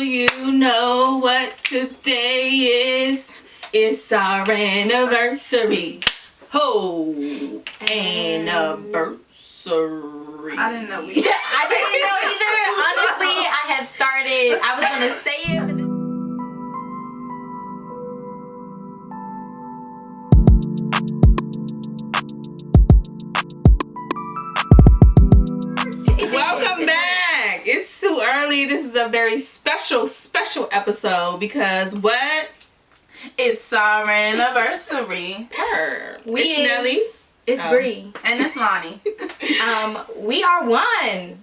you know what today is? It's our anniversary. Ho! Anniversary. I didn't know we. I didn't know either. Honestly, I had started. I was gonna say it. But Welcome back. It's too early. This is a very special episode because what? It's our anniversary. It's Nelly. It's Bree. And it's Lonnie. We are one.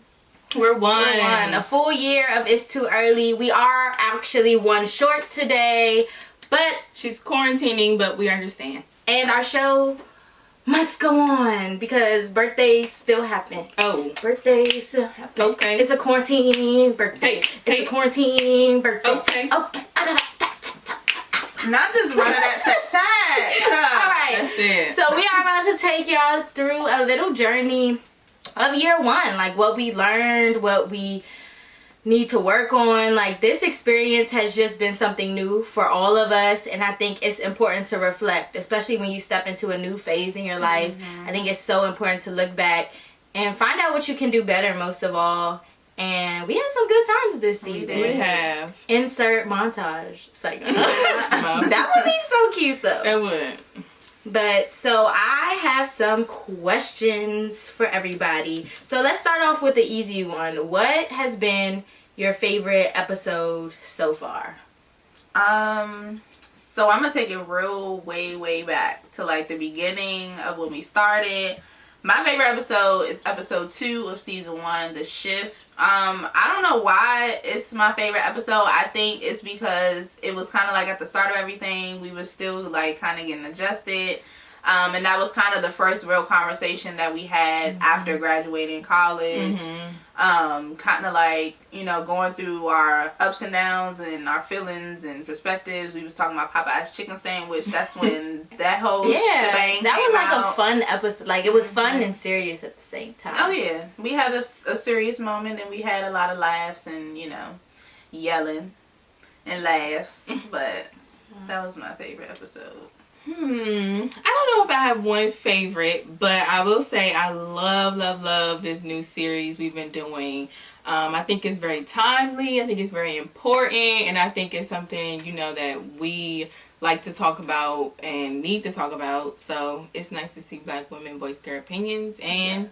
We're one. A full year of It's Too Early. We are actually one short today, but She's quarantining, but we understand. and our show must go on because birthdays still happen. Oh. Birthdays still happen. Okay. It's a quarantine birthday. It's a quarantine birthday. Okay. Not just running that tat. All right. That's it. So we are about to take y'all through a little journey of year one, like what we learned, what we need to work on. Like, this experience has just been something new for all of us, and I think it's important to reflect, especially when you step into a new phase in your life. I think it's so important to look back and find out what you can do better, most of all. And we had some good times this season. We have. Insert montage segment. That would be so cute though. That would. But so I have some questions for everybody. So let's start off with the easy one. What has been your favorite episode so far? So I'm gonna take it real way back to like the beginning of when we started. My favorite episode is episode 2 of season 1, The Shift. I don't know why it's my favorite episode. I think it's because it was kind of like at the start of everything. We were still like kind of getting adjusted. And that was kind of the first real conversation that we had after graduating college. Kind of like, you know, going through our ups and downs and our feelings and perspectives. We was talking about Popeye's chicken sandwich. That's when that whole shebang that was like out. a fun episode. Like, it was fun and serious at the same time. Oh yeah, we had a serious moment and we had a lot of laughs and, you know, yelling and laughs. But that was my favorite episode. I don't know if I have one favorite, but I will say I love this new series we've been doing. I think it's very timely. I think it's very important, and I think it's something, you know, that we like to talk about and need to talk about. So it's nice to see Black women voice their opinions, and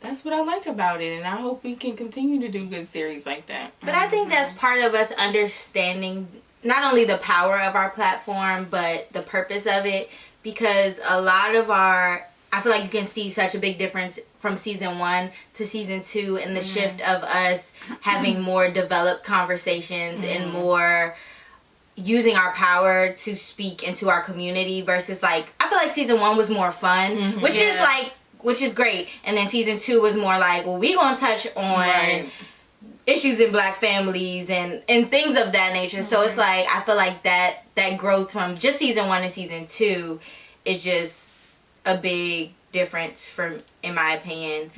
that's what I like about it. And I hope we can continue to do good series like that. But I think that's part of us understanding not only the power of our platform, but the purpose of it. Because a lot of I feel like you can see such a big difference from season 1 to season 2 in the shift of us having more developed conversations and more using our power to speak into our community versus, like, I feel like season 1 was more fun, which is great. And then season 2 was more like, well, we gonna touch on issues in Black families and things of that nature. So it's like, I feel like that growth from just season 1 to season 2 is just a big difference in my opinion.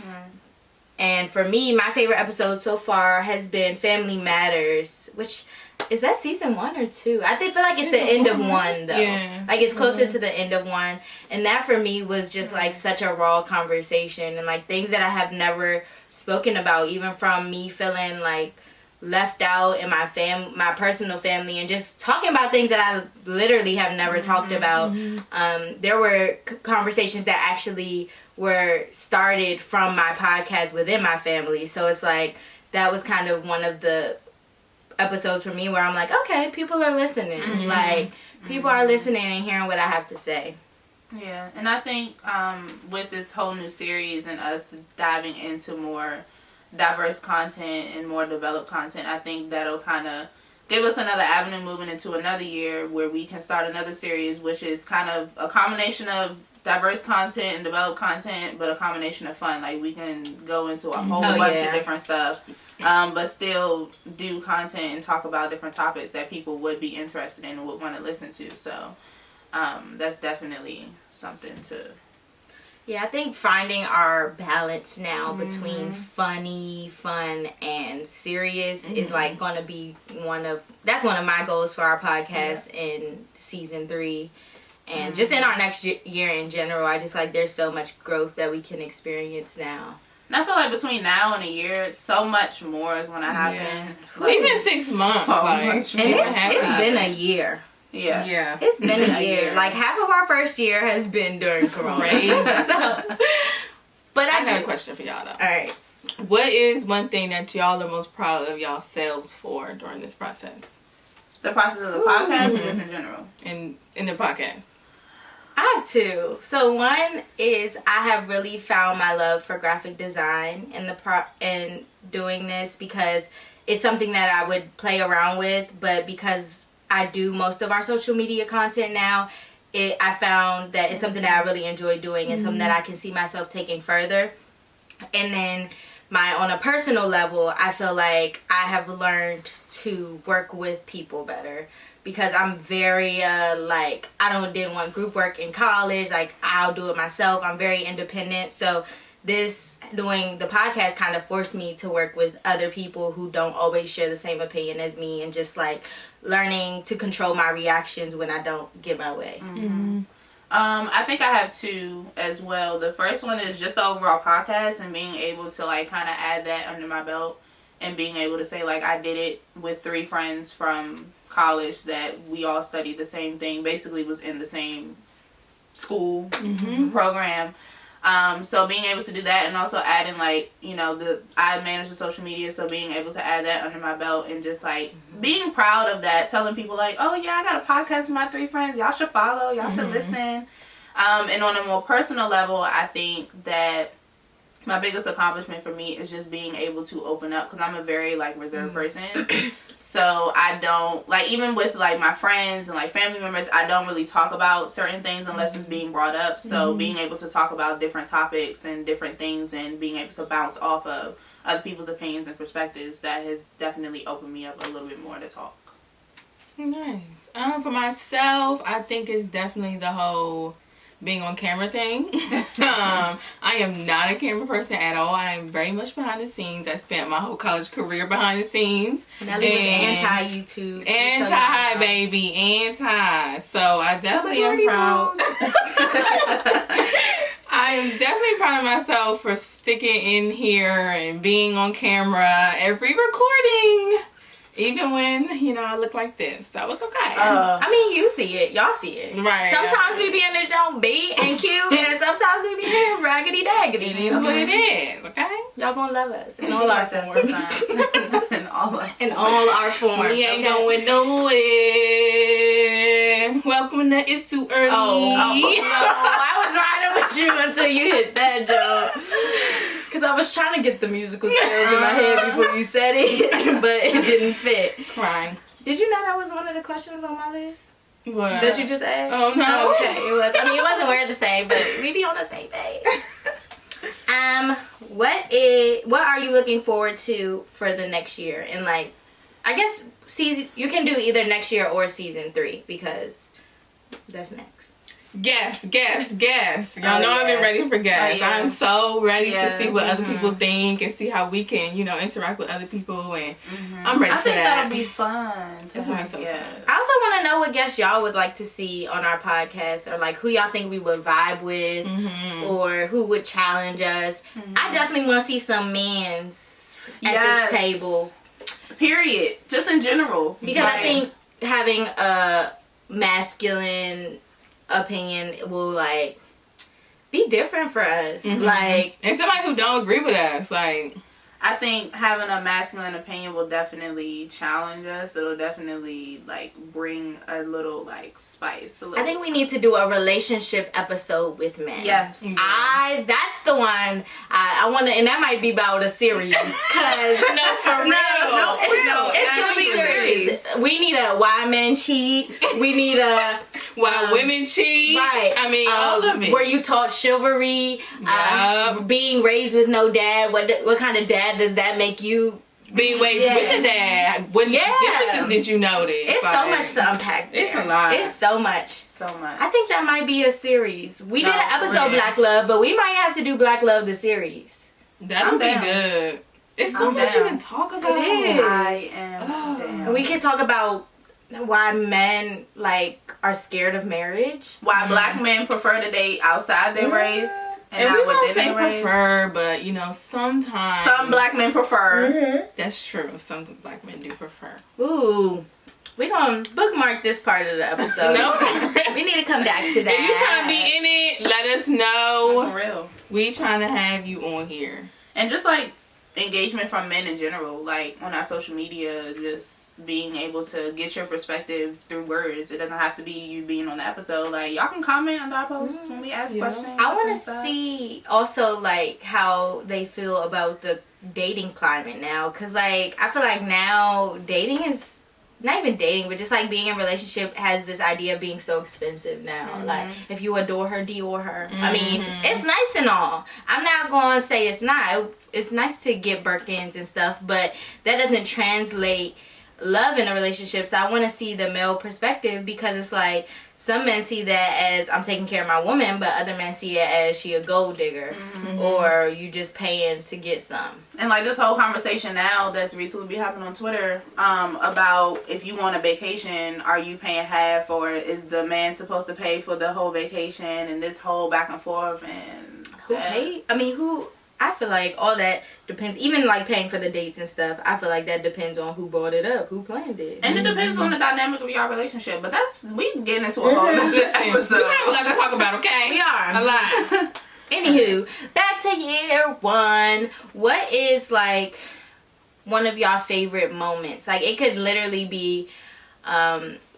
And for me, my favorite episode so far has been Family Matters, which is that season 1 or 2? I feel like it's the end of 1 though. Yeah. Like, it's closer to the end of 1, and that for me was just like such a raw conversation and like things that I have never spoken about, even from me feeling like left out in my personal family and just talking about things that I literally have never talked about. There were conversations that actually were started from my podcast within my family. So it's like, that was kind of one of the episodes for me where I'm like, okay, people are listening. Like, people are listening and hearing what I have to say. Yeah, and I think with this whole new series and us diving into more diverse content and more developed content, I think that'll kind of give us another avenue moving into another year where we can start another series, which is kind of a combination of diverse content and developed content, but a combination of fun. Like, we can go into a whole bunch of different stuff, but still do content and talk about different topics that people would be interested in and would want to listen to. So that's definitely something to Yeah, I think finding our balance now between funny, fun, and serious is like going to be one of my goals for our podcast in season 3. And just in our next year in general, I just like there's so much growth that we can experience now. And I feel like between now and a year, so much more is going to happen. Like, even 6 months. And it's been a year. Yeah. It's been a year. Like, half of our first year has been during Corona. But I got a question for y'all, though. All right. What is one thing that y'all are most proud of yourselves for during this process? The process of the podcast or just in general? In the podcast. I have 2. So one is I have really found my love for graphic design in doing this, because it's something that I would play around with, but because I do most of our social media content now, I found that it's something that I really enjoy doing and something that I can see myself taking further. And then on a personal level, I feel like I have learned to work with people better, because I'm very I didn't want group work in college. Like, I'll do it myself. I'm very independent. So doing the podcast kind of forced me to work with other people who don't always share the same opinion as me, and just like learning to control my reactions when I don't get my way. I think I have 2 as well. The first one is just the overall podcast and being able to like kind of add that under my belt, and being able to say like I did it with 3 friends from college that we all studied the same thing, basically was in the same school program. So being able to do that, and also adding like, I manage the social media, so being able to add that under my belt and just like being proud of that, telling people like, oh yeah, I got a podcast with my 3 friends, y'all should follow, y'all should listen. And on a more personal level, I think that my biggest accomplishment for me is just being able to open up, because I'm a very like reserved person. So I don't like, even with like my friends and like family members, I don't really talk about certain things unless it's being brought up. So being able to talk about different topics and different things and being able to bounce off of other people's opinions and perspectives, that has definitely opened me up a little bit more to talk. Nice. For myself, I think it's definitely the whole being on camera thing. I am not a camera person at all. I am very much behind the scenes. I spent my whole college career behiin the scenes. Nelly was anti-YouTube. Anti, baby. Anti. So I definitely am proud. I am definitely proud of myself for sticking in here and being on camera every recording. Even when, I look like this. That was okay. I mean, you see it. Y'all see it. Right. Sometimes we be in the joint beat and cute, and sometimes we be here raggedy daggedy. It is what it is, okay? Y'all gonna love us in all our forms. In all our forms. We ain't going nowhere. Welcome to It's Too Early. Oh, I was riding with you until you hit that joke. Because I was trying to get the musical skills in my head before you said it, but it didn't fit. Crying. Did you know that was one of the questions on my list? What? That you just asked? Oh, no. Oh, okay. It was. I mean, it wasn't word the same, but we be on the same page. What are you looking forward to for the next year? And like, I guess you can do either next year or season 3, because that's next. Guess. Y'all know I've been ready for guess. I'm so ready to see what other people think and see how we can, interact with other people, and I'm ready for that. I think that'll be fun to have so guests. I also want to know what guests y'all would like to see on our podcast, or like who y'all think we would vibe with, or who would challenge us. I definitely want to see some mans at this table. Period. Just in general. Because I think having a masculine opinion will like be different for us. Like, and somebody who don't agree with us, like, I think having a masculine opinion will definitely challenge us. It'll definitely like bring a little like spice. I think we need to do a relationship episode with men. Yes. That's the one I want to, and that might be about a series. Cause no, for real. It's gonna be serious. We need a why men cheat. We need a why women cheat. Right. I mean, all of it. Were you taught chivalry? Being raised with no dad. What kind of dad does that make you? Being raised with a dad. What differences did you notice? It's so much to unpack there. It's a lot. It's so much. so much. I think that might be a series. We did an episode yeah. Black Love, but we might have to do Black Love the series. That would be down. good. It's so I'm much you down. can talk about. It is. I am down. We can talk about why men like are scared of marriage. Why black men prefer to date outside their race And not we won't within say their race. prefer, but you know, sometimes Some black men prefer. That's true. Some black men do prefer. Ooh. We're going to bookmark this part of the episode. No. We need to come back to that. If you trying to be in it, let us know. For real. We trying to have you on here. And just like engagement from men in general, like on our social media, just being able to get your perspective through words. It doesn't have to be you being on the episode. Like, y'all can comment on our posts when we ask questions. I want and to stuff. see also like how they feel about the dating climate now, because like I feel like now dating is not even dating, but just like being in a relationship has this idea of being so expensive now. Like if you adore her, Dior her. I mean, it's nice and all. I'm not going to say it's not. It's nice to get Birkins and stuff, but that doesn't translate love in a relationship. So I want to see the male perspective, because it's like some men see that as I'm taking care of my woman, but other men see it as she a gold digger, or you just paying to get some. And like this whole conversation now that's recently been happening on Twitter about if you want a vacation, are you paying half, or is the man supposed to pay for the whole vacation, and this whole back and forth, and Who paid? I mean, who? I feel like all that depends. Even like paying for the dates and stuff, I feel like that depends on who brought it up, who planned it. And it depends on the dynamic of your relationship. But that's, we getting into a whole other Listen, episode. we got a lot to talk about, okay? We are. A lot. Anywho, back to year one. What is like one of y'all favorite moments? Like it could literally be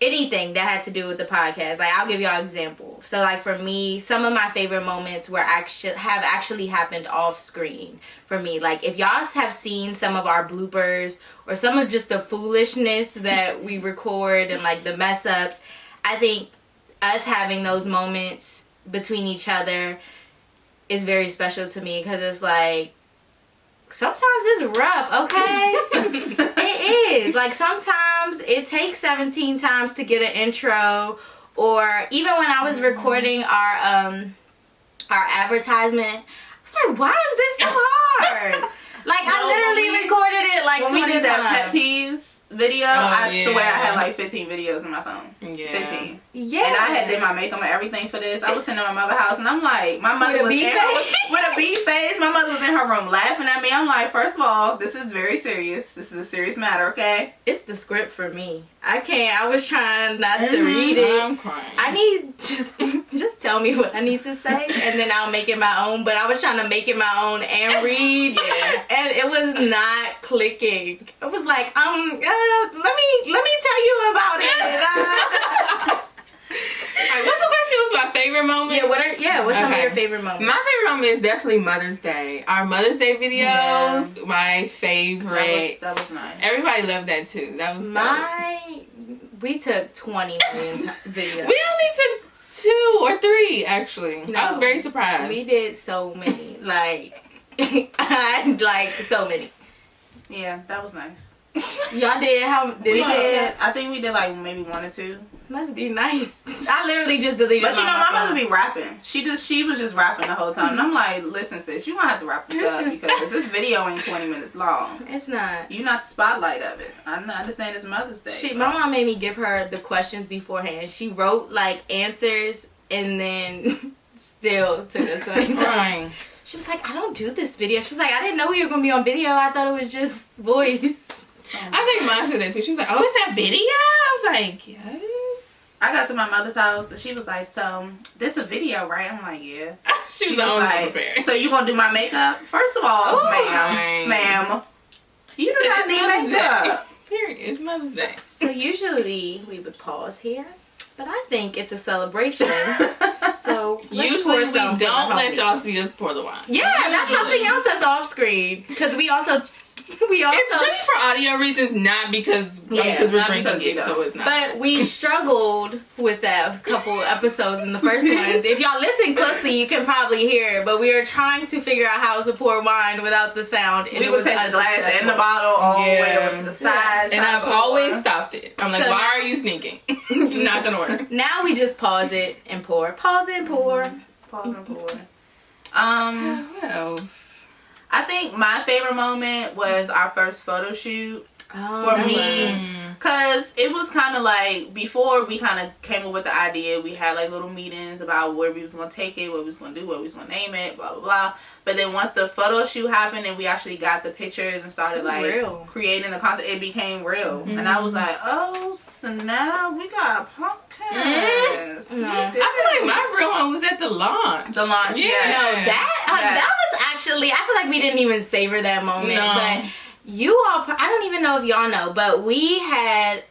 anything that had to do with the podcast. Like I'll give y'all an example. So like for me, some of my favorite moments were actually happened off screen for me. Like if y'all have seen some of our bloopers or some of just the foolishness that we record and like the mess ups, I think us having those moments between each other is very special to me, because it's like sometimes it's rough, okay? It is. Like sometimes it takes 17 times to get an intro, or even when I was recording our advertisement, I was like, why is this so hard? Like I literally recorded it like 20 when we did that times. pet peeves video, I swear I had like 15 videos in my phone. Yeah. 15. Yeah. And I had did my makeup and everything for this. I was sitting at my mother's house, and I'm like, my mother was With a in bee face? with a bee face. My mother was in her room laughing at me. I'm like, first of all, this is very serious. This is a serious matter, okay? It's the script for me. I was trying not to read it. I'm crying. I need just tell me what I need to say, and then I'll make it my own. But I was trying to make it my own and read, and it was not clicking. It was like, let me tell you about it. Alright, what's the question? What's my favorite moment? What's some of Okay. your favorite moments? My favorite moment is definitely Mother's Day. Our Mother's Day videos, my favorite. That was nice. Everybody loved that too. That was We took 20 million videos. We only took 2 or 3 actually. I No. was very surprised. We did so many, like so many. Yeah, that was nice. Y'all did how? Did We it? did. I think we did like maybe 1 or 2. Must be nice. I literally just deleted. But you know, my mother phone. be rapping. She was just rapping the whole time, and I'm like, listen, sis, you gonna have to wrap this up, because this video ain't 20 minutes long. It's not. You not the spotlight of it. I understand it's Mother's Day. My mom made me give her the questions beforehand. She wrote like answers and then still took us to time. Crying. She was like, I don't do this video. She was like, I didn't know you were gonna be on video. I thought it was just voice. I think mine said that too. She was like, "Oh, is that video?" I was like, "Yes." I got to my mother's house, and she was like, so, this a video, right? I'm like, yeah. She She was was only like, prepared. so you gonna do my makeup? First of all, Right. ma'am, you Said did not it's need Mother's Day. makeup. Period. It's Mother's Day. So usually we would pause here, but I think it's a celebration. So let's Usually pour we some don't for the let homies. y'all see us pour the wine. Yeah, that's something else that's off screen, because we also we also It's really for audio reasons, not because we're not drinking because we it, go. so it's not. But we struggled with that a couple episodes in the first ones. If y'all listen closely, you can probably hear it. But we were trying to figure out how to pour wine without the sound. And We it would was take the glass and the bottle all the way over to the side. And I've always stopped it. I'm like, So why now- are you sneaking? It's not gonna work. Now we just pause it and pour. Pause it and pour. Pause and pour. What else? I think my favorite moment was our first photo shoot. For me, because it was kind of like, before we kind of came up with the idea, we had like little meetings about where we was going to take it, what we was going to do, what we was going to name it, blah blah blah. But then once the photo shoot happened and we actually got the pictures and started like real. creating the content, it became real. And I was like, oh snap, we got a podcast. We I did feel like it. my real one was at the launch. The launch, yeah. No, that Yes. that was actually, I feel like we didn't even savor that moment. No. But you all, I don't even know if y'all know, but we had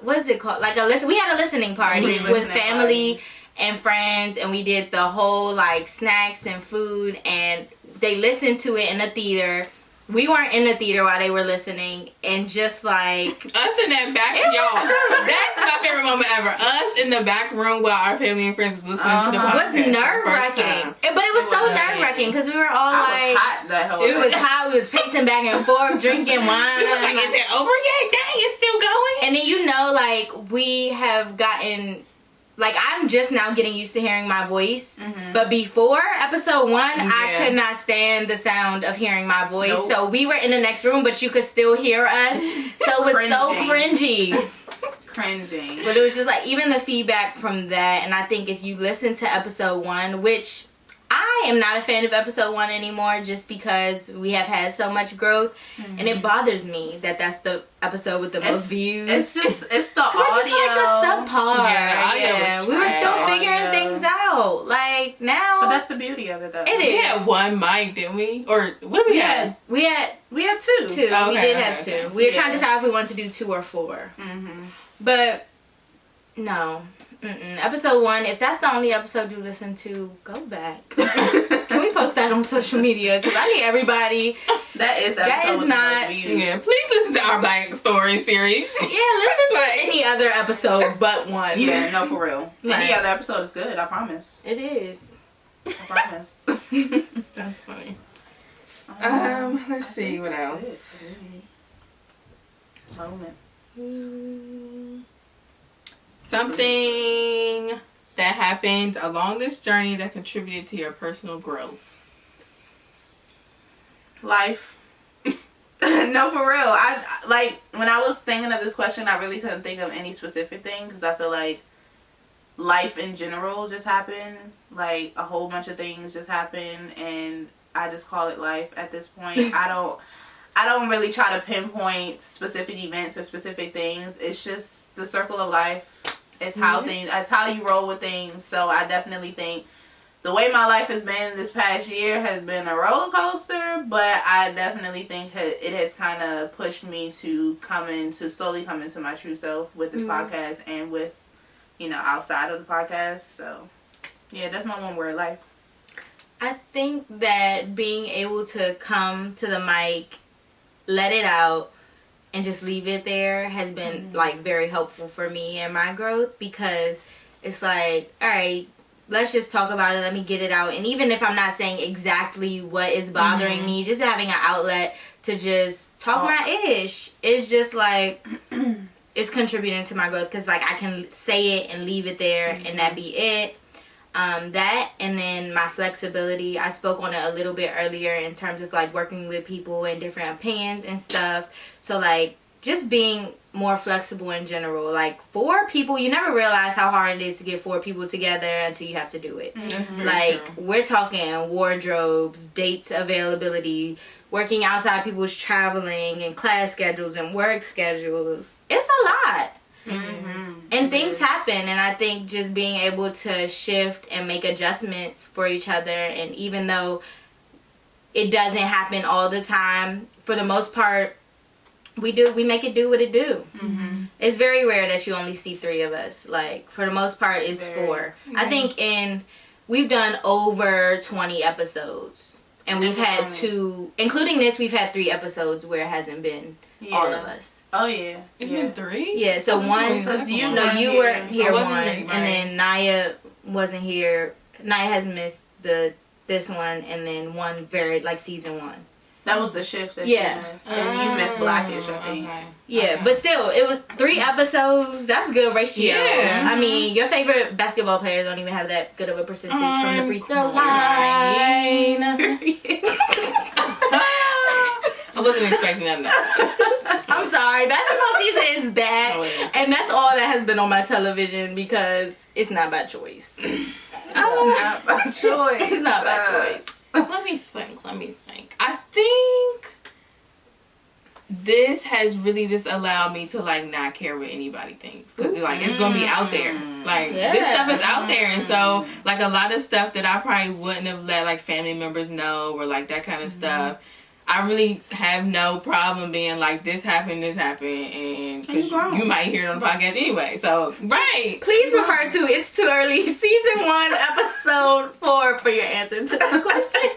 what is it called? Like we had a listening party with Listening family party. and friends, and we did the whole like snacks and food, and they listened to it in the theater. We weren't in the theater while they were listening, and just like Us in that back, y'all. That's my favorite moment ever. Us in the back room while our family and friends was listening to the Uh-huh. podcast. was nerve wracking, but it was so was nerve wracking because we were all I like. was hot that whole It was day. hot. We was pacing back and forth, drinking wine. It was like, is it over yet? Dang, it's still going. And then like we have gotten, like I'm just now getting used to hearing my voice. But before episode 1, I Yeah. could not stand the sound of hearing my voice. Nope. So we were in the next room, but you could still hear us. So it was so cringy. Cringing. But it was just like, even the feedback from that, and I think if you listen to episode 1, which I am not a fan of episode 1 anymore, just because we have had so much growth, and it bothers me that that's the episode with the most views. It's the 'Cause audio. I just feel like the subpar. Yeah, the audio was we were still trash. figuring Audio. things out. Like now, But that's the beauty of it, though. It We is. had one mic, didn't we? Or what did we have? we had We had 2. 2. Oh, we okay, did okay, have 2. okay. We were trying to Yeah. decide if we wanted to do 2 or 4. Mm-hmm. But no. Episode 1, if that's the only episode you listen to, go back. Can we post that on social media? Because I need everybody. That is That episode is with the not- most views. Yeah, please listen to our Black Story series. Yeah, listen to Like- any other episode but 1. Yeah, no, for real. Any Right. other episode is good, I promise. It is. I promise. That's funny. I Let's see think what that's else. it. Moments. Something that happened along this journey that contributed to your personal growth. Life. No, for real. I like, when I was thinking of this question, I really couldn't think of any specific thing, because I feel like life in general just happened. Like, a whole bunch of things just happened, and I just call it life at this point. I don't really try to pinpoint specific events or specific things. It's just the circle of life. It's how it's how you roll with things. So I definitely think the way my life has been this past year has been a roller coaster, but I definitely think it has kind of pushed me to slowly come into my true self with this podcast and with, outside of the podcast. So yeah, that's my one word, life. I think that being able to come to the mic, let it out, and just leave it there has been like very helpful for me and my growth, because it's like, all right, let's just talk about it, let me get it out. And even if I'm not saying exactly what is bothering me, just having an outlet to just talk my ish is just like it's contributing to my growth, because like I can say it and leave it there and that be it. That, and then my flexibility, I spoke on it a little bit earlier in terms of like working with people and different opinions and stuff. So like just being more flexible in general. Like 4 people, you never realize how hard it is to get 4 people together until you have to do it. That's very Like true. we're talking wardrobes, dates availability, working outside people's traveling and class schedules and work schedules. It's a lot. And things happen, and I think just being able to shift and make adjustments for each other, and even though it doesn't happen all the time, for the most part, we make it do what it do. It's very rare that you only see 3 of us. Like, for the most part, it's 4. I think we've done over 20 episodes. And we've had 2, including this, we've had 3 episodes where it hasn't been all of us. Oh, yeah. It's been 3? Yeah, so one, because you you were here wasn't one, here, and right. then Naya wasn't here. Naya has missed this one, and then one very, like, season 1. That was the shift that Yeah. you missed. And you missed Blackish, I think. Okay. Yeah, Okay. but still, it was 3 episodes. That's a good ratio. Yeah. I mean, your favorite basketball players don't even have that good of a percentage from the free throw crying. line. I wasn't expecting that. I'm sorry, basketball season is I bad, wasn't and that's all that has been on my television because it's not by choice. It's not by choice. It's not by choice. Let me think. I think this has really just allowed me to like not care what anybody thinks because like it's gonna be out there. Like this stuff is out there, and so like a lot of stuff that I probably wouldn't have let like family members know or like that kind of stuff. I really have no problem being like this happened, and because you might hear it on the podcast anyway. So right, Please refer to It's Too Early, season 1, episode 4 for your answer to that question.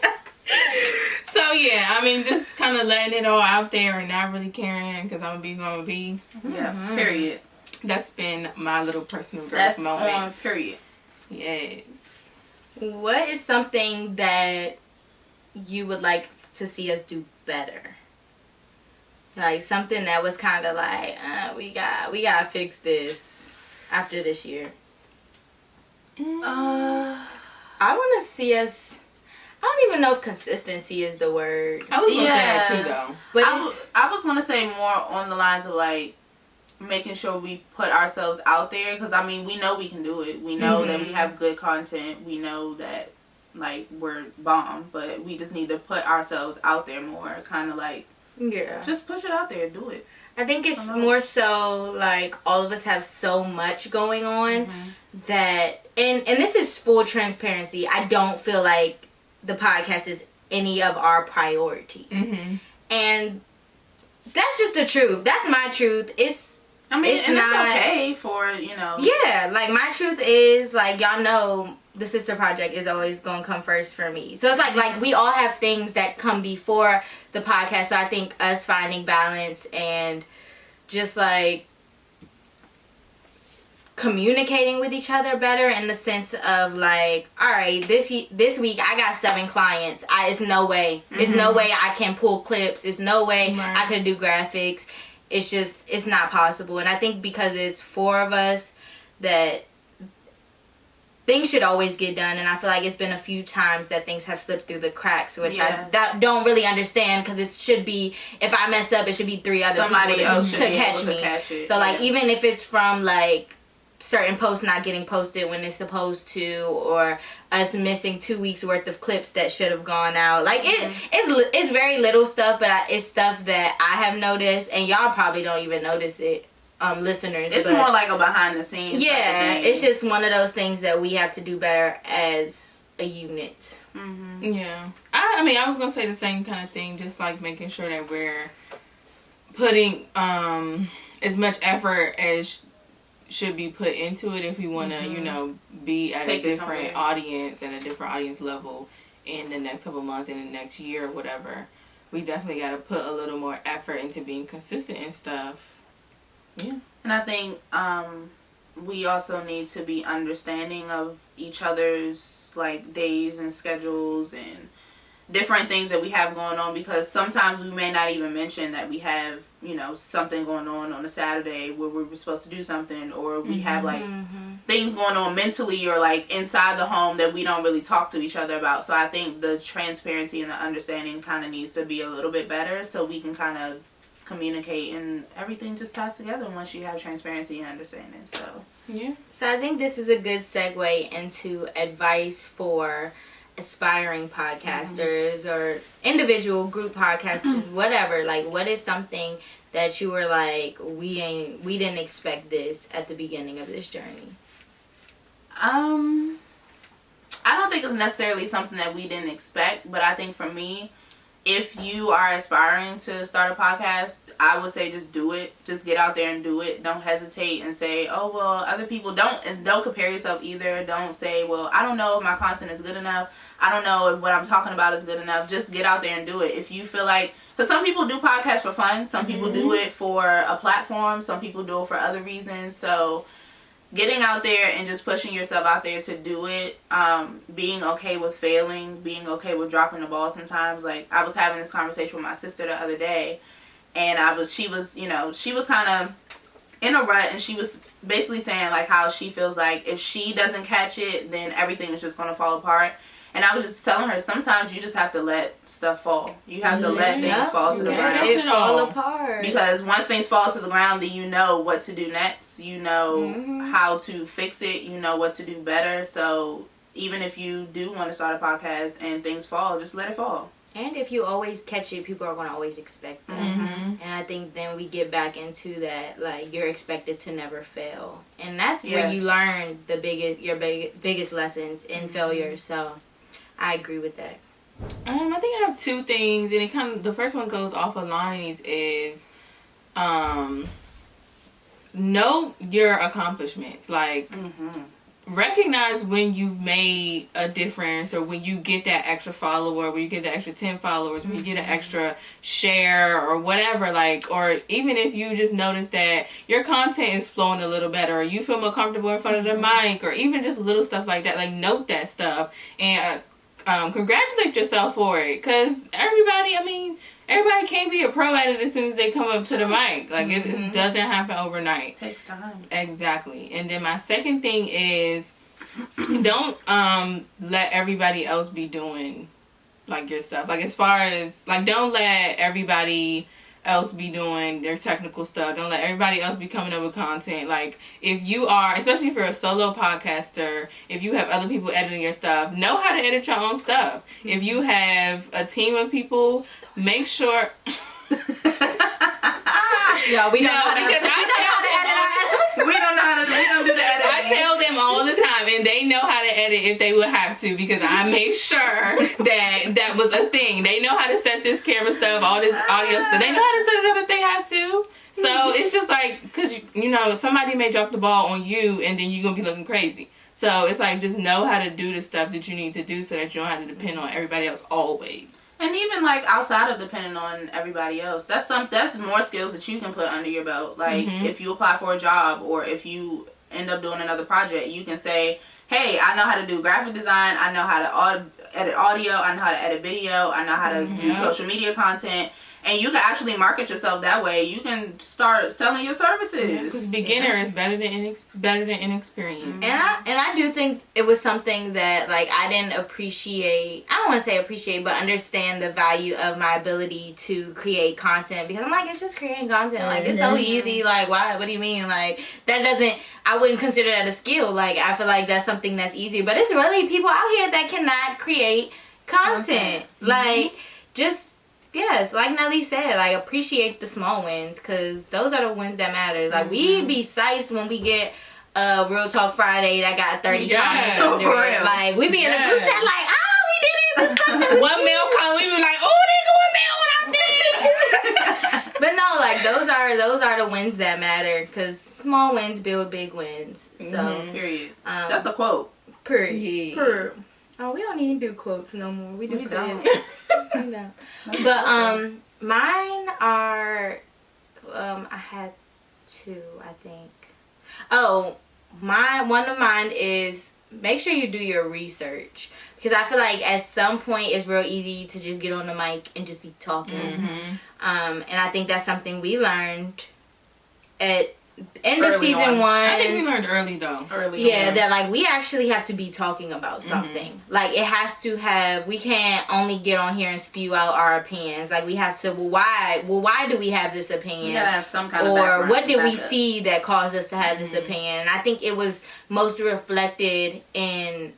So yeah, I mean, just kind of letting it all out there and not really caring because I'm gonna be. Yeah, period. That's been my little personal growth That's moment. on period. Yes. What is something that you would like to see us do better? Like something that was kind of like, we gotta fix this after this year. I want to see us. I don't even know if consistency is the word. I was gonna say that Yeah. too, though. But I was gonna say more on the lines of like making sure we put ourselves out there because I mean we know we can do it. We know that we have good content. We know that like we're bomb, but we just need to put ourselves out there more. Kind of like just push it out there, do it. I think it's more so like all of us have so much going on that, and this is full transparency. I don't feel like the podcast is any of our priority, and that's just the truth. That's my truth. It's okay for Yeah, like my truth is like y'all know the sister project is always gonna come first for me. So it's like we all have things that come before the podcast. So I think us finding balance and just like communicating with each other better in the sense of like, all right, this week I got 7 clients. It's no way I can pull clips. It's no way I can do graphics. It's not possible. And I think because it's 4 of us that things should always get done, and I feel like it's been a few times that things have slipped through the cracks, which I don't really understand because it should be, if I mess up, it should be 3 other Somebody people else to should be catch able me. to catch it. So like even if it's from like certain posts not getting posted when it's supposed to, or us missing 2 weeks worth of clips that should have gone out, like it's very little stuff, but it's stuff that I have noticed, and y'all probably don't even notice it. Listeners, it's more like a behind the scenes. Yeah, it's just one of those things that we have to do better as a unit. Yeah, I mean, I was gonna say the same kind of thing, just like making sure that we're putting as much effort as should be put into it if we want to, be at a different audience and a different audience level in the next couple months, in the next year, or whatever. We definitely got to put a little more effort into being consistent and stuff. Yeah. And I think we also need to be understanding of each other's like days and schedules and different things that we have going on, because sometimes we may not even mention that we have, something going on a Saturday where we were supposed to do something, or we have like things going on mentally or like inside the home that we don't really talk to each other about. So I think the transparency and the understanding kind of needs to be a little bit better so we can kind of communicate, and everything just ties together once you have transparency and understanding. So I think this is a good segue into advice for aspiring podcasters or individual group podcasters, whatever. Like, what is something that you were like, we didn't expect this at the beginning of this journey? I don't think it's necessarily something that we didn't expect, but I think for me, if you are aspiring to start a podcast, I would say just do it. Just get out there and do it. Don't hesitate and say, oh, well, other people don't compare yourself either. Don't say, well, I don't know if my content is good enough. I don't know if what I'm talking about is good enough. Just get out there and do it. If you feel like, because some people do podcasts for fun. Some people do it for a platform. Some people do it for other reasons. So getting out there and just pushing yourself out there to do it, being okay with failing, being okay with dropping the ball sometimes. Like, I was having this conversation with my sister the other day, and she was kind of in a rut, and she was basically saying, like, how she feels like if she doesn't catch it, then everything is just going to fall apart. And I was just telling her, sometimes you just have to let stuff fall. You have to let things fall to the ground. It fall apart. Because once things fall to the ground, then you know what to do next. You know how to fix it. You know what to do better. So even if you do want to start a podcast and things fall, just let it fall. And if you always catch it, people are going to always expect that. And I think then we get back into that, like, you're expected to never fail. And that's where you learn your biggest lessons in failure. So I agree with that. I think I have two things, and it kind of, the first one goes off of Lonnie's, is know your accomplishments. Like, recognize when you've made a difference, or when you get that extra follower, when you get that extra 10 followers, when you get an extra share or whatever, like, or even if you just notice that your content is flowing a little better, or you feel more comfortable in front of the mic, or even just little stuff like that. Like, note that stuff and congratulate yourself for it, because everybody can't be a pro at it as soon as they come up to the mic. Like, it doesn't happen overnight. It takes time. Exactly. And then my second thing is, don't let everybody else be doing, like, your stuff. Like, as far as, like, don't let everybody else be doing their technical stuff. Don't let everybody else be coming up with content. Like, if you are, especially if you're a solo podcaster, if you have other people editing your stuff, know how to edit your own stuff. If you have a team of people, make sure We don't know how to edit. We don't do the editing. I tell them all the time, and they know how to edit if they would have to, because I make sure that was a thing. They know how to set this camera stuff, all this audio stuff. They know how to set it up if they have to. So it's just like, because, you know, somebody may drop the ball on you, and then you're going to be looking crazy. So it's like, just know how to do the stuff that you need to do so that you don't have to depend on everybody else always. And even, like, outside of depending on everybody else, that's more skills that you can put under your belt. Like, if you apply for a job, or if you end up doing another project, you can say, hey, I know how to do graphic design, I know how to edit audio, I know how to edit video, I know how to do social media content. And you can actually market yourself that way. You can start selling your services. Because beginner is better than inexperienced. And I do think it was something that, like, I didn't appreciate. I don't want to say appreciate, but understand the value of my ability to create content. Because I'm like, it's just creating content. Like, it's so easy. Like, why? What do you mean? Like, I wouldn't consider that a skill. Like, I feel like that's something that's easy. But it's really people out here that cannot create content. Like, just... Yes, like Nelly said, like, appreciate the small wins, because those are the wins that matter. Like, we be psyched when we get a Real Talk Friday that got 30 comments under it. Like, we be in a group chat like, we did it, this stuff. One mail comment, we be like, oh, they going mail when I did. But no, like, those are the wins that matter, because small wins build big wins. So, period. That's a quote. Period. Oh, we don't even do quotes no more. We do quotes. No. But mine are I had two, I think. Oh, one of mine is make sure you do your research, because I feel like at some point it's real easy to just get on the mic and just be talking. And I think that's something we learned at end of season 1. I think we learned early though. That, like, we actually have to be talking about something. Like, it has to have, we can't only get on here and spew out our opinions. Like, we have to, why do we have this opinion? We gotta have some kind of background. Or what did we see that caused us to have this opinion? And I think it was most reflected in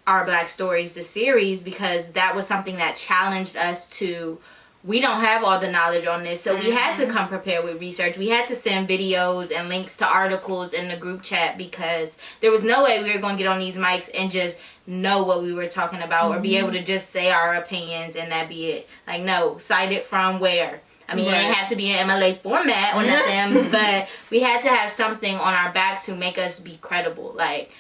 Our Black Stories, the series, because that was something that challenged us to we don't have all the knowledge on this, so we had to come prepared with research. We had to send videos and links to articles in the group chat because there was no way we were going to get on these mics and just know what we were talking about or be able to just say our opinions and that be it. Like, no, cite it from where. I mean, it didn't have to be an MLA format or nothing, but we had to have something on our back to make us be credible. Like,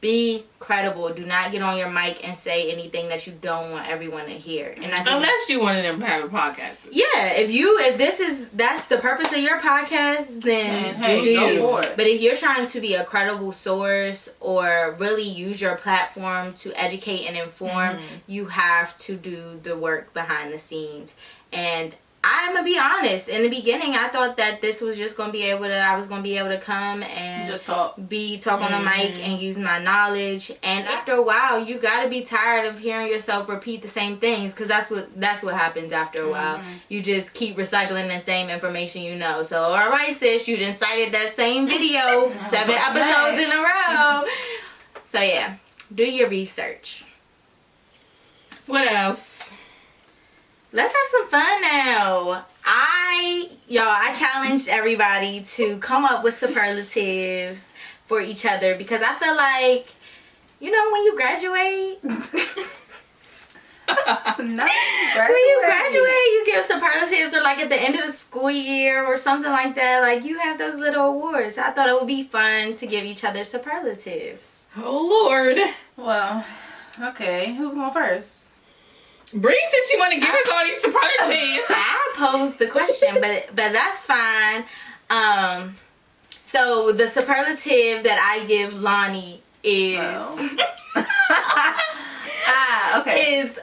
be credible. Do not get on your mic and say anything that you don't want everyone to hear. And I think unless you wanted them to have a podcast. Yeah, if that's the purpose of your podcast, then go for it. But if you're trying to be a credible source or really use your platform to educate and inform, you have to do the work behind the scenes. And I'm gonna be honest. In the beginning, I thought that this was just gonna be I was gonna be able to come and just talk on a mic and use my knowledge. And after a while, you gotta be tired of hearing yourself repeat the same things, because that's what happens after a while. You just keep recycling the same information you know. So, all right, sis, you done cited that same video 7 episodes in a row. So yeah, do your research. What else? Let's have some fun now. I challenged everybody to come up with superlatives for each other, because I feel like, when you graduate, when you graduate, you give superlatives, or like at the end of the school year or something like that. Like, you have those little awards. I thought it would be fun to give each other superlatives. Oh, Lord. Well, okay. Who's going first? Bree said she want to give us all these superlatives. I posed the question, but that's fine. So the superlative that I give Lonnie is is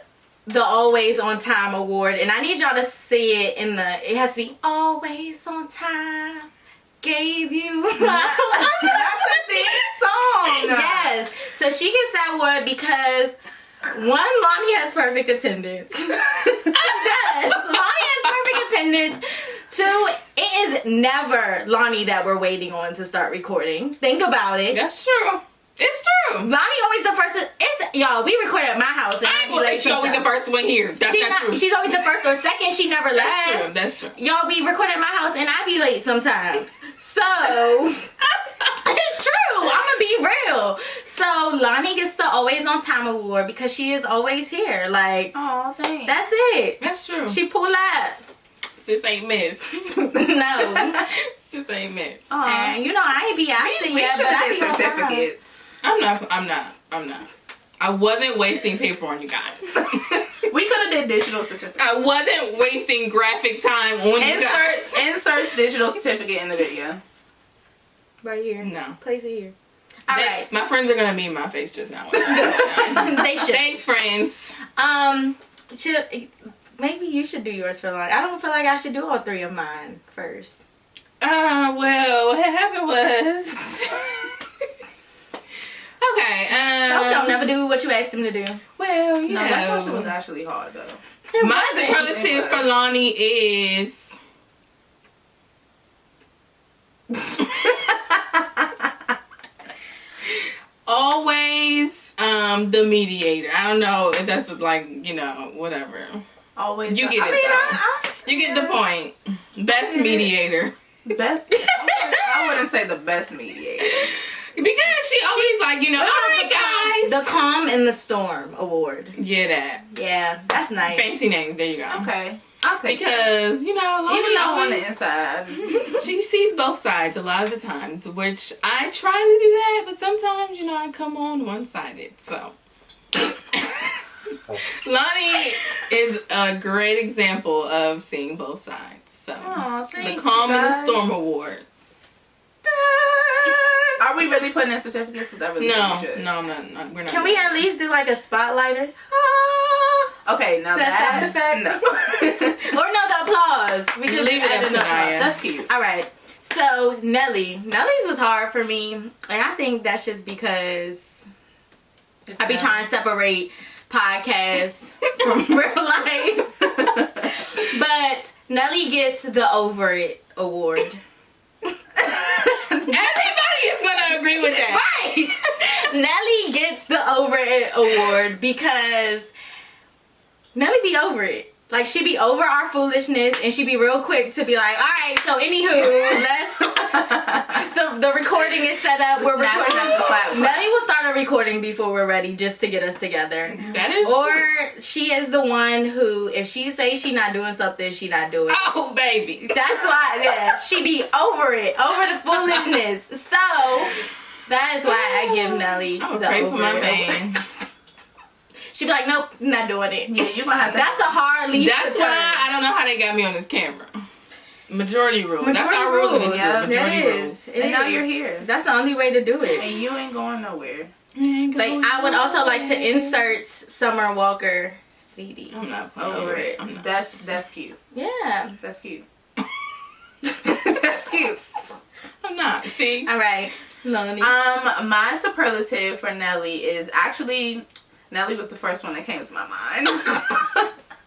the Always on Time award, and I need y'all to see it it has to be always on time. Gave you my That's a theme song. Yes. So she gets that award because, one, Lonnie has perfect attendance. Yes, Lonnie has perfect attendance. 2, it is never Lonnie that we're waiting on to start recording. Think about it. That's true. It's true. Lonnie always the first. Y'all, we record at my house. And I ain't gonna say she's always the first one here. That's not true. She's always the first or second. She never lasts. That's true. Y'all, we record at my house and I be late sometimes. So, it's true. I'm gonna be real. So, Lonnie gets the Always on Time award because she is always here. Like, oh, thanks. That's it. That's true. She pull up. Sis ain't miss. No. Sis ain't miss. And I ain't be asking yet, but I be certificates. I'm not. I wasn't wasting paper on you guys. We could have did digital certificate. I wasn't wasting graphic time on you guys. Insert digital certificate in the video. Right here. No. Place it here. All right. My friends are gonna meme my face just now. They should. Thanks, friends. Maybe you should do yours for Lonnie. I don't feel like I should do all 3 of mine first. Well, what happened was. Okay. Don't never do what you asked him to do. Well, No, that question was actually hard though. My superlative for Lonnie is. Always the mediator. I don't know if that's like, whatever. Always. You get it though. You get the point. Best mediator. Best. I wouldn't say the best mediator. Because she always all right guys. The Calm in the Storm award. Yeah, that. Yeah, that's nice. Fancy names. There you go. Okay. I'll take it. Because, even though on the inside. She sees both sides a lot of the times, which I try to do that, but sometimes, I come on one-sided, so. Lonnie is a great example of seeing both sides, so. The Calm in the Storm award. Are we really putting in certificates? That really No, should. no, we're not. Can we at least do like a spotlighter? Okay, now that sound effect? No. Or no, the applause. We just leave it up to Naya. That's cute. All right. So Nellie's was hard for me, and I think that's just because I be trying to separate podcasts from real life. But Nellie gets the Over It award. Everybody is gonna agree with that. Right. Nellie gets the Over It award because Nellie be over it. Like, she be over our foolishness, and she be real quick to be like, all right, so anywho, let's, the recording is set up, we're recording. Melly will start a recording before we're ready, just to get us together. That is Or true. she is the one who, if she say she not doing something, she not doing it. Oh, baby. That's why, yeah, she be over it, over the foolishness. So, that is why I give Nelly I'm the gonna pray over for my it. man. She be like, nope, not doing it. Yeah, you gonna have to. That's a hard lease That's to turn. why I don't know how they got me on this camera. Majority rule. That's Majority our rule in this rule, yeah, group. Majority it rule. is. It and now is. you're here, That's the only way to do it. and you ain't going nowhere. Like, I would also like to insert Summer Walker CD. I'm not playing Over it. I'm not. That's cute. Yeah. That's cute. That's cute. I'm not. See? All right. Lonely. My superlative for Nelly is actually, Nelly was the first one that came to my mind.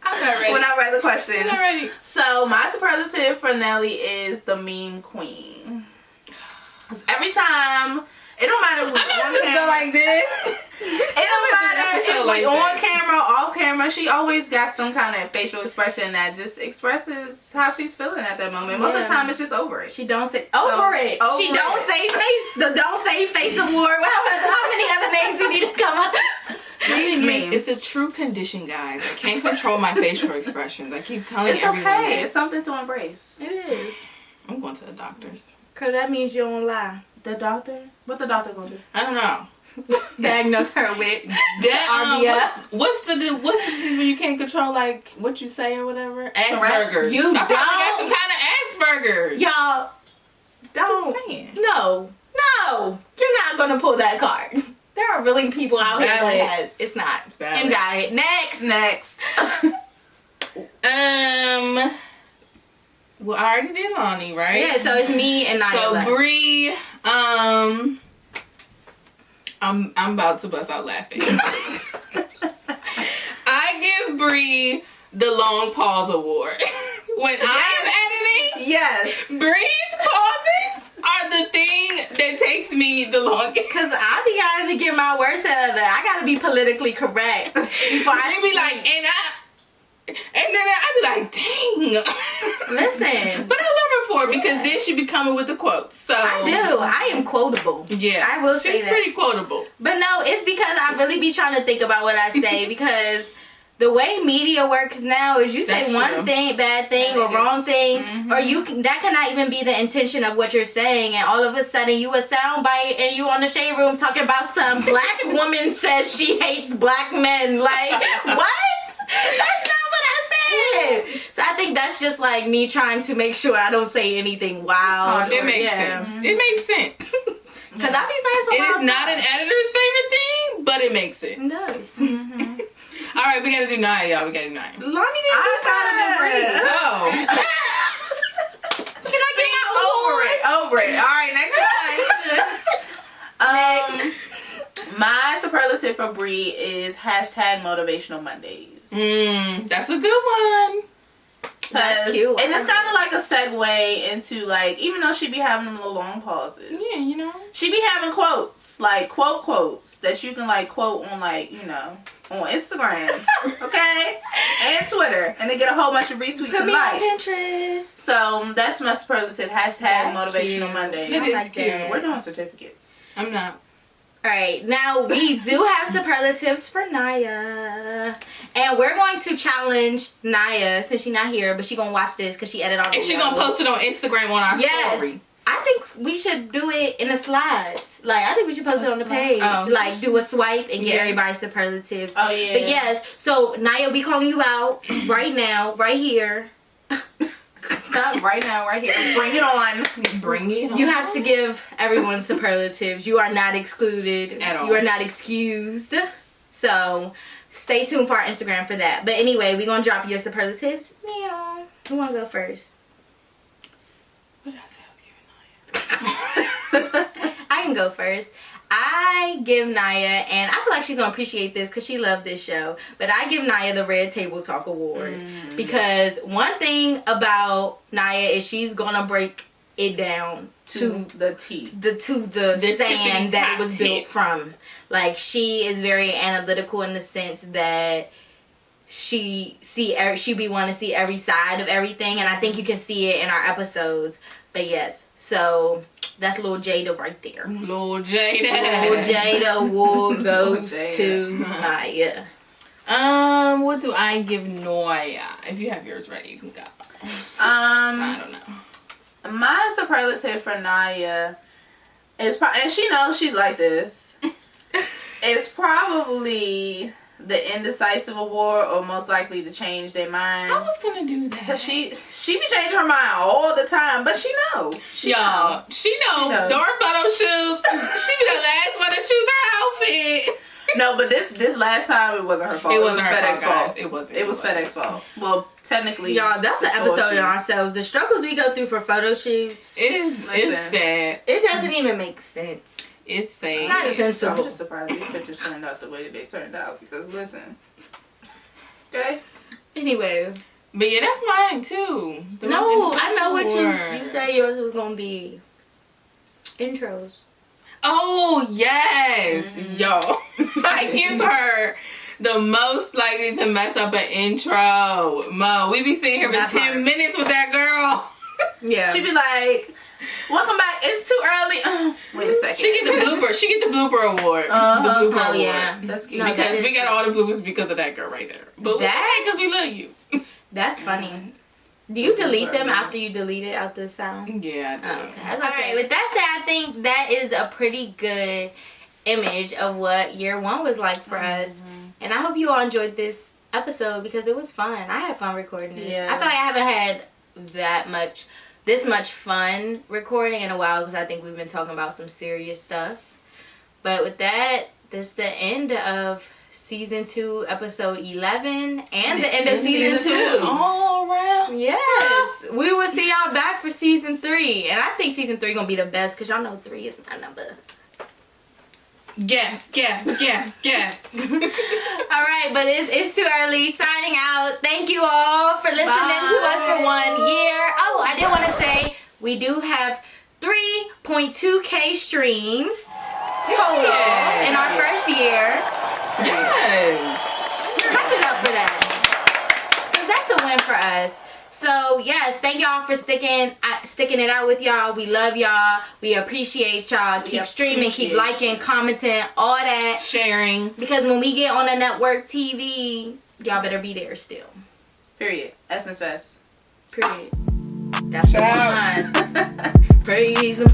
I'm not ready. When I read the question. I'm not ready. So my superlative for Nelly is the meme queen. 'Cause every time, it don't matter if we I'm not on just camera. go like this. It don't matter if episode like we on that. camera, off camera. She always got some kind of facial expression that just expresses how she's feeling at that moment. Most of the Yeah. time, it's just over it. She don't say over it. over She don't it. say face. The don't say face award. How many other names you need to come up? Meme. It's a true condition, guys. I can't control my facial expressions. I keep telling It's everyone. okay. It's something to embrace. It is. I'm going to the doctors. Cause that means you don't lie. The doctor? What the doctor gonna do? I don't know. Diagnose her with That RBF. what's the disease where you can't control like what you say or whatever? Asperger's. You I probably got don't. some kind of Asperger's. Y'all don't. Just saying. No, you're not gonna pull that card. There are really people out here Valid. that has, it's not. It's valid. Invalid. Next. Well, I already did Lonnie, right? Yeah, so it's me and Nyla. So Bree, I'm about to bust out laughing. I give Bree the long pause award. When I am editing, Yes. Bree's pauses are the thing that takes me the longest. Cause I be having to get my words together. I gotta be politically correct before I be like, and then I be like, dang. listen. But I love her for it because then she be coming with the quotes. So I do. I am quotable. Yeah, I will say she's that. pretty quotable. But no, it's because I really be trying to think about what I say because the way media works now is you say That's one true. thing, bad thing, or wrong thing, or you can, that cannot even be the intention of what you're saying, and all of a sudden you a soundbite and you on the shade room talking about some black woman says she hates black men. Like, what? That's not what I said. So I think that's just like me trying to make sure I don't say anything wild. It or- makes yeah. sense. It makes sense. Cause I be saying some It wild is not stuff. an editor's favorite thing, but it makes sense. It does. All right, we gotta do Naya, y'all. We gotta do Naya. Lonnie didn't do that. Oh. Can I get my Over it. All right, next one. My superlative for Bree is hashtag motivational Mondays. That's a good one. That's cute. And it's kind of like a segue into like, even though she be having them little long pauses, Yeah, you know. she be having quotes, like quotes that you can like quote on like, you know, on Instagram, okay, and Twitter, and they get a whole bunch of retweets Put and me on likes. Pinterest. So that's my superlative hashtag That's motivational cute. Mondays. It I is like cute. that. We're doing certificates. I'm not. All right, now we do have superlatives for Naya, and we're going to challenge Naya since she's not here, but she gonna watch this because she edited all the And she gonna post it on Instagram on our story. I think we should do it in the slides. Like, I think we should post it on the page. Oh. Like, do a swipe and get Yeah. everybody's superlatives. Oh yeah. But yes, so Naya, we calling you out right now, right here. Right now, right here. Bring it on. Bring it on. You have to give everyone superlatives. You are not excluded. At all. You are not excused. So stay tuned for our Instagram for that. But anyway, we're going to drop your superlatives. Meow. Who want to go first? What did I say I was giving Naya? I can go first. I give Naya, and I feel like she's going to appreciate this because she loved this show, but I give Naya the Red Table Talk Award because one thing about Naya is she's going to break it down to the T. the tippity sand that it was top built tip. from. Like, she is very analytical in the sense that she be wanting to see every side of everything, and I think you can see it in our episodes. But yes, so that's little Jada right there. Little Jada. Little Jada award goes to Naya. What do I give Noya? If you have yours ready, you can go. I don't know. My superlative for Naya is probably, and she knows she's like this. It's probably the indecisive award, or most likely to change their mind. I was gonna do that. Cause she be changing her mind all the time, but she know. She know. During photo shoots, she be the last one to choose her outfit. No, but this last time it wasn't her fault. It wasn't her FedEx fault. It wasn't. It was FedEx fault. Well, technically, y'all, that's an episode in ourselves. The struggles we go through for photo shoots. It's sad. It doesn't even make sense. It's sad. It's not sensible. I'm just surprised these pictures turned out the way that they turned out. Because listen, okay. Anyway, but yeah, that's mine too. No, I know what you said yours was gonna be. Intros. Oh yes, yo, I give her the most likely to mess up an intro. Mo, we be sitting here for 10 minutes with that girl. Yeah, she be like, "Welcome back. It's too early." Wait a second. She get the blooper. She get the blooper award. The blooper award. Yeah, that's cute. No, because we got all the bloopers because of that girl right there. But because we love you. That's funny. Do you delete them after you delete it out the sound? Yeah, I do. Okay. Alright, with that said, I think that is a pretty good image of what year one was like for us. And I hope you all enjoyed this episode because it was fun. I had fun recording this. Yeah. I feel like I haven't had this much fun recording in a while because I think we've been talking about some serious stuff. But with that, this is the end of Season 2, Episode 11, and the end of Season 2. All around. Yes. We will see y'all back for Season 3. And I think Season 3 gonna be the best because y'all know 3 is my number. Yes. Alright, but it's too early. Signing out. Thank you all for listening to us for 1 year. Oh, I did want to say we do have 3.2k streams total in our first year. Yes. Clap it up for that. Because that's a win for us. So, yes, thank y'all for sticking it out with y'all. We love y'all. We appreciate y'all. Keep streaming, keep liking, commenting, all that. Sharing. Because when we get on a network TV, y'all better be there still. Period. Essence Fest. Period. That's the one. Praise him.